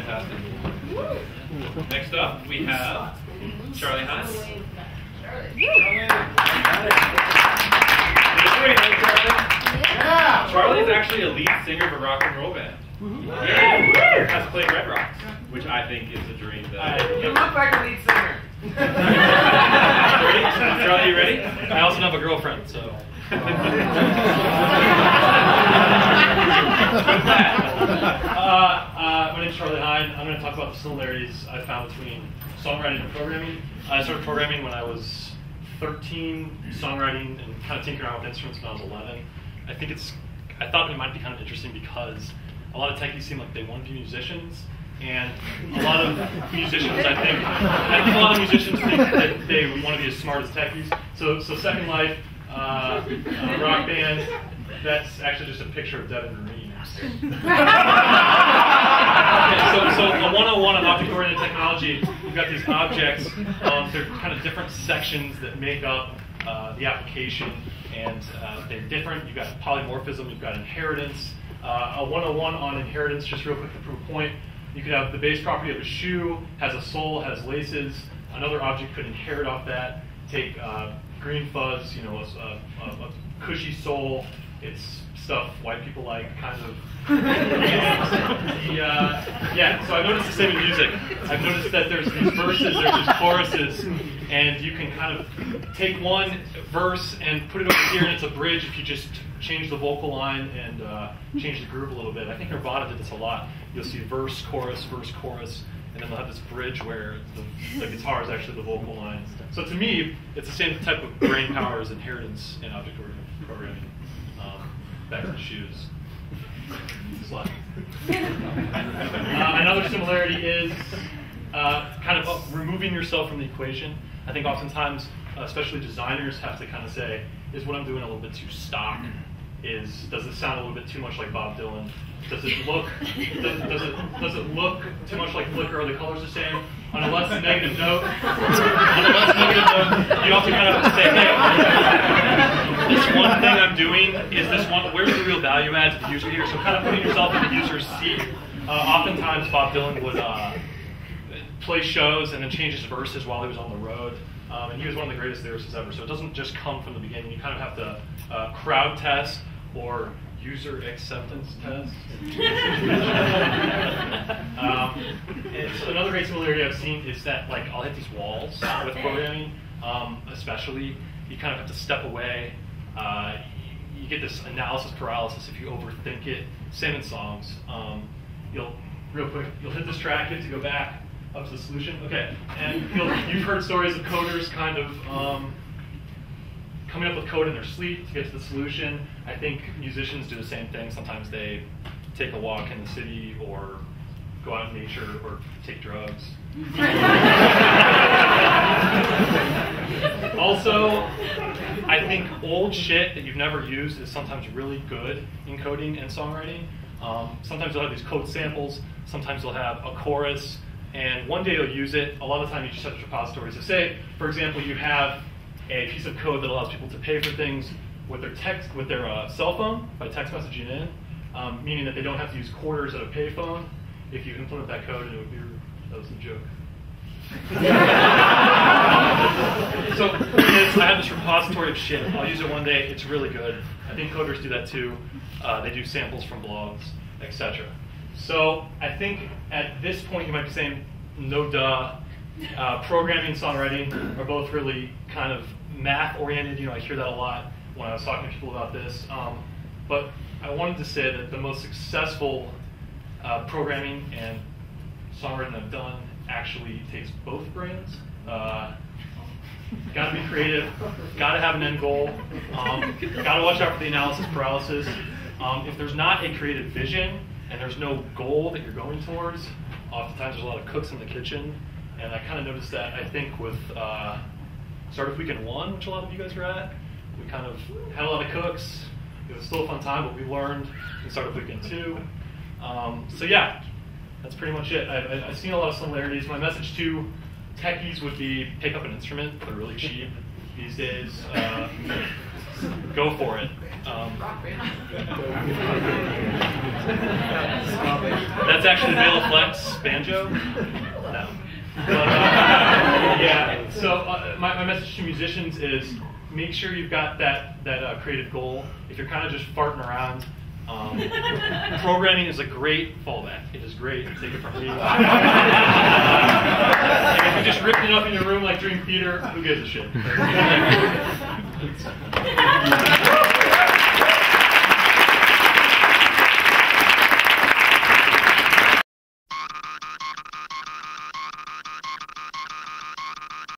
Fantastic. Next up, we have Charley Hine. Charley is actually a lead singer of a rock and roll band. Yeah, has played Red Rocks, which I think is a dream. You look like a lead singer. Ready? Charley, you ready? I also have a girlfriend, so. My name is Charley Hine. I'm going to talk about the similarities I found between songwriting and programming. I started programming when I was 13, songwriting and kind of tinkering around with instruments when I was 11. I thought it might be kind of interesting because a lot of techies seem like they want to be musicians, and a lot of musicians, I think a lot of musicians think that they want to be as smart as techies. So Second Life, rock band, that's actually just a picture of Devin Marine. Okay, so a 101 on object-oriented technology, you've got these objects. They're kind of different sections that make up the application, and they're different. You've got polymorphism, you've got inheritance. A 101 on inheritance, just real quick to prove a point. You could have the base property of a shoe, has a sole, has laces. Another object could inherit off that. Take green fuzz, you know, a cushy sole. It's stuff white people like, kind of. Yeah, so I've noticed the same in music. I've noticed that there's these verses, there's these choruses, and you can kind of take one verse and put it over here, and it's a bridge if you just change the vocal line and change the groove a little bit. I think Nirvana did this a lot. You'll see verse, chorus, and then they'll have this bridge where the guitar is actually the vocal line. So to me, it's the same type of brain power as inheritance in object-oriented programming. Back to the shoes. Slide. Another similarity is kind of removing yourself from the equation. I think oftentimes, especially designers, have to kind of say, is what I'm doing a little bit too stock? Does it sound a little bit too much like Bob Dylan? Does it look too much like Flickr? Are the colors the same? On a less negative note, you also kind of have to say, hey, this one thing I'm doing is this one. Where's the real value add to the user here? So kind of putting yourself in the user's seat. Oftentimes, Bob Dylan would play shows and then change his verses while he was on the road. And he was one of the greatest lyricists ever. So it doesn't just come from the beginning. You kind of have to crowd test or user acceptance test. It's another great similarity I've seen is that, like, I'll hit these walls with programming, especially. You kind of have to step away. You get this analysis paralysis if you overthink it. Same in songs. Real quick, you'll hit this track, you have to go back up to the solution. Okay, and you've heard stories of coders kind of coming up with code in their sleep to get to the solution. I think musicians do the same thing. Sometimes they take a walk in the city or go out in nature or take drugs. Also, I think old shit that you've never used is sometimes really good in coding and songwriting. Sometimes you'll have these code samples. Sometimes you'll have a chorus. And one day you'll use it. A lot of the time you just have this repository. So say, for example, you have a piece of code that allows people to pay for things with their cell phone by text messaging in, meaning that they don't have to use quarters at a payphone. If you implement that code, it would be, that was the joke. So I have this repository of shit. I'll use it one day. It's really good. I think coders do that too. They do samples from blogs, etc. So I think at this point you might be saying, no duh. Programming and songwriting are both really kind of math-oriented. You know, I hear that a lot when I was talking to people about this. But I wanted to say that the most successful programming and songwriting I've done actually takes both brains. Got to be creative. Got to have an end goal. Got to watch out for the analysis paralysis. If there's not a creative vision and there's no goal that you're going towards, oftentimes there's a lot of cooks in the kitchen. And I kind of noticed that, I think, with Startup Weekend 1, which a lot of you guys were at, we kind of had a lot of cooks. It was still a fun time, but we learned in Startup Weekend 2. So yeah, that's pretty much it. I've seen a lot of similarities. My message to techies would be pick up an instrument. They're really cheap these days. Go for it. That's That's actually Vela Flex banjo. No. But, yeah. So my message to musicians is make sure you've got that creative goal. If you're kind of just farting around, programming is a great fallback. It is great. Take it from me. And if you're just ripping it up in your room like Dream Theater, who gives a shit?